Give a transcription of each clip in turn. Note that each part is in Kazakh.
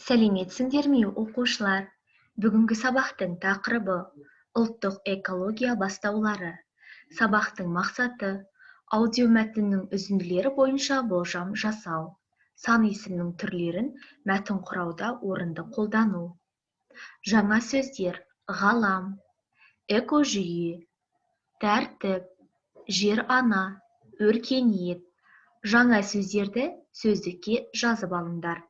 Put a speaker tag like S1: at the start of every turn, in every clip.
S1: Сәлеметсіңдер ме, оқушылар? Бүгінгі сабақтың тақырыбы ұлттық экология бастаулары. Сабақтың мақсаты аудиомәтіннің үзінділері бойынша болжам жасау. Сан есімнің түрлерін мәтін құрауда орынды қолдану. Жаңа сөздер: ғалам, экожүйе, тәртіп, жер-ана, өркениет. Жаңа сөздерді сөздікке жазып алыңдар.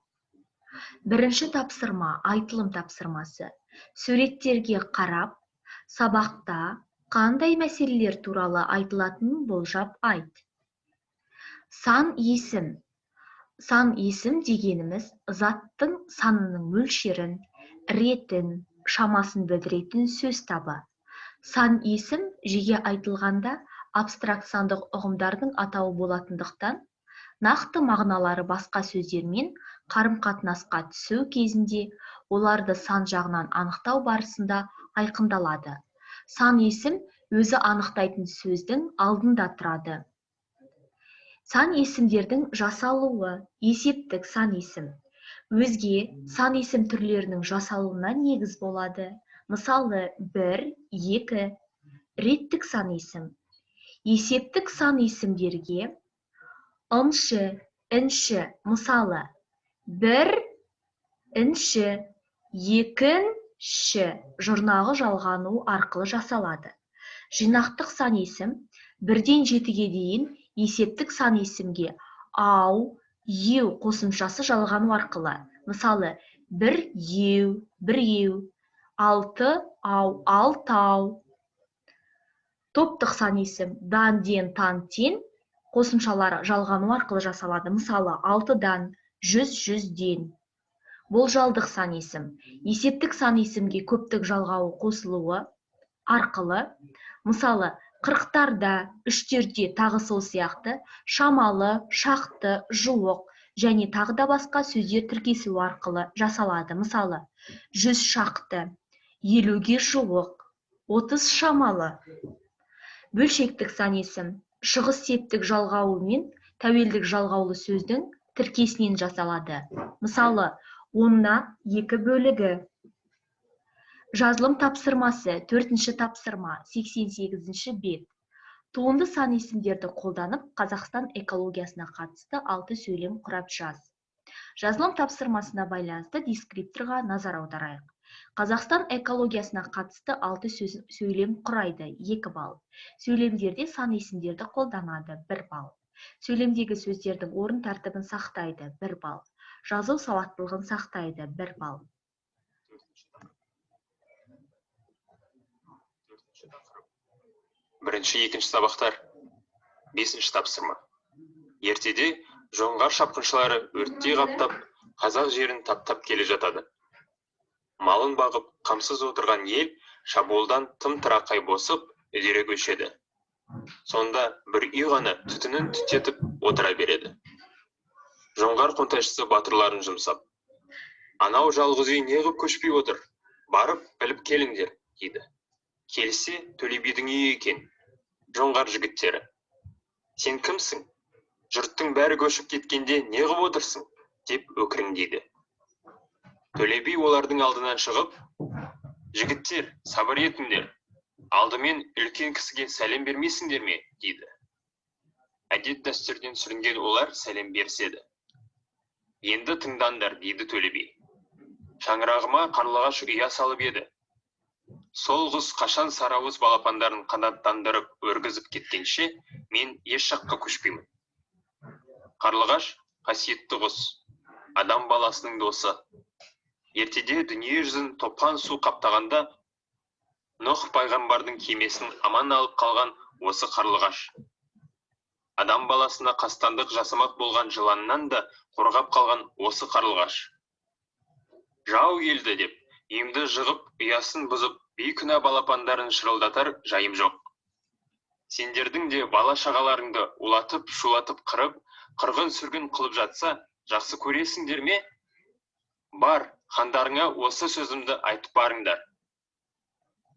S1: Бірінші тапсырма айтылым тапсырмасы. Суреттерге қарап, сабақта қандай мәселелер туралы айтылатынын болжап айт. Сан есім. Сан есім дегеніміз заттың санының мөлшерін, ретін, шамасын білдіретін сөз табы. Сан есім жиі айтылғанда абстракт сандық ұғымдардың атауы болатындықтан, нақты мағыналары басқа сөздермен қарым-қатынасқа түсу кезінде оларды сан жағынан анықтау барысында айқындалады. Сан есім өзі анықтайтын сөздің алдында тұрады. Сан есімдердің жасалуы: есептік сан есім. Өзге сан есім түрлерінің жасалуына негіз болады. Мысалы, 1, 2. Реттік сан есім. Есептік сан есімдерге ыншы, інші. Мысалы, 1, інші, 2-ші жұрнағы жалғану арқылы жасалады. Жинақтық сан есім 1-ден 7-ге дейін есептік сан есімге ау, еу қосымшасы жалғану арқылы. Мысалы, 1 еу, 1 еу, 6 ау, 6 ау. Топтық сан есім дан, ден, тан, тен қосымшалары жалғану арқылы жасалады. Мысалы, 6-дан, 100, 100-ден. Болжалдық сан есім. Есептік сан есімге көптік жалғауы қосылуы арқылы. Мысалы, 40-тарда, 3-терде тағы сол сияқты шамалы, шақты, жуық және тағы да басқа сөздер тіркесуі арқылы жасалады. Мысалы, 100 шақты, 50-ге жуық, 30 шамалы. Бөлшектік сан есім шығыс септік жалғауы мен тәуелдік жалғаулы сөздің тіркесінен жасалады. Мысалы, 10-на 2 бөлігі. Жазылым тапсырмасы, 4-ші тапсырма, 88-ші бет. Туынды сан есімдерді қолданып, Қазақстан экологиясына қатысты 6 сөйлем құрап жаз. Жазылым тапсырмасына байланысты дескрипторға назар аударайық. Қазақстан экологиясына қатысты 6 сөйлем құрайды, 2 балл. Сөйлемдерде сан есімдерді қолданады, 1 балл. Сөйлемдегі сөздердің орын тәртібін сақтайды, 1 балл. Жазу сауаттылығын сақтайды, 1 балл.
S2: Бірінші, екінші сабақтар. 5-ші тапсырма. Ертеде жоңғар шапқыншылары өрттей қаптап, қазақ жерін таптап келе жатады. Малын бағып, қамсыз отырған ел шабуылдан тым-тырақай босып, үдере көшеді. Сонда бір үй ғана түтінін түтетіп отыра береді. Жоңғар қонтайшысы батырларын жұмсап: «Анау жалғыз үй неғып көшпей отыр? Барып, біліп келіңдер», дейді. Келсе, Төле бидің үйі екен. Жоңғар жігіттері: «Сен кімсің? Жұрттың бәрі көшіп кеткенде неғып отырсың?» деп өкіріңдейді. Төле би олардың алдынан шығып: «Жігіттер, сабыр етіңдер. Алдымен үлкен кісіге сәлем бермейсіңдер ме?» дейді. Әдет дәстүрден сүрінген олар сәлем берседі. «Енді тыңдандар», дейді Төле би. «Шаңырағыма қарлығаш ұя салып еді. Сол құс қашан сарауыз балапандарын қанаттандырып өргізіп кеткенше, мен еш жаққа көшпеймін. Қарлығаш қасиетті құс, адам баласының досы. Ертеде дүние жүзін топқан су қаптағанда, Нұх пайғамбардың кемесін аман алып қалған осы қарлығаш. Адам баласына қастандық жасамақ болған жыланнан да қорғап қалған осы қарлығаш. Жау келді деп, үйімді жығып, ұясын бұзып, бейкүнә балапандарын шырылдатар жайым жоқ. Сендердің де бала-шағаларыңды улатып, шулатып қырып, қырғын-сүргін қылып жатса, жақсы көресіңдер ме? Бар, хандарыңа осы сөзімді айтып барыңдар».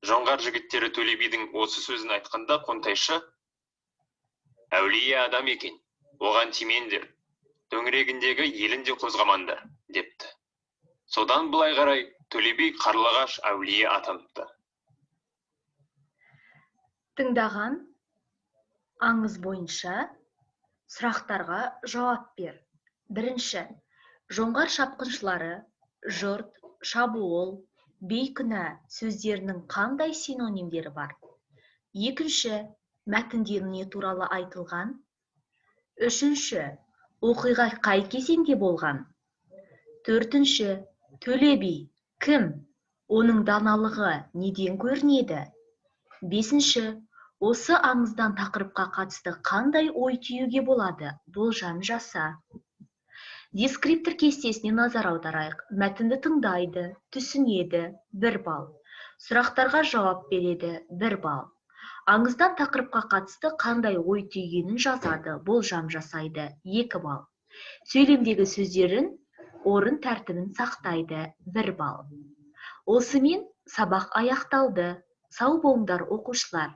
S2: Жоңғар жігіттері Төле бидің осы сөзін айтқанда қонтайшы: «Әулие адам екен, оған тимеңдер, төңірегіндегі елін де қозғамаңдар», депті. Содан былай қарай Төле би Қарлығаш әулие атаныпты.
S1: Тыңдаған аңыз бойынша сұрақтарға жауап бер. Бірінші, жоңғар шапқыншылары, жұрт, шабуыл, бейкүнә сөздерінің қандай синонимдері бар? Екінші, мәтінде не туралы айтылған? Үшінші, оқиға қай кезеңде болған? Төртінші, Төле би кім? Оның даналығы неден көрінеді? Бесінші, осы аңыздан тақырыпқа қатысты қандай ой түюге болады? Болжам жаса. Дескриптор кестесіне назар аударайық. Мәтінді тыңдайды, түсінеді, 1 балл. Сұрақтарға жауап береді, 1 балл. Аңыздан тақырыпқа қатысты қандай ой түйгенін жазады, болжам жасайды, 2 балл. Сөйлемдегі сөздерін, орын тәртібін сақтайды, 1 балл. Осымен сабақ аяқталды. Сау болыңдар оқушылар.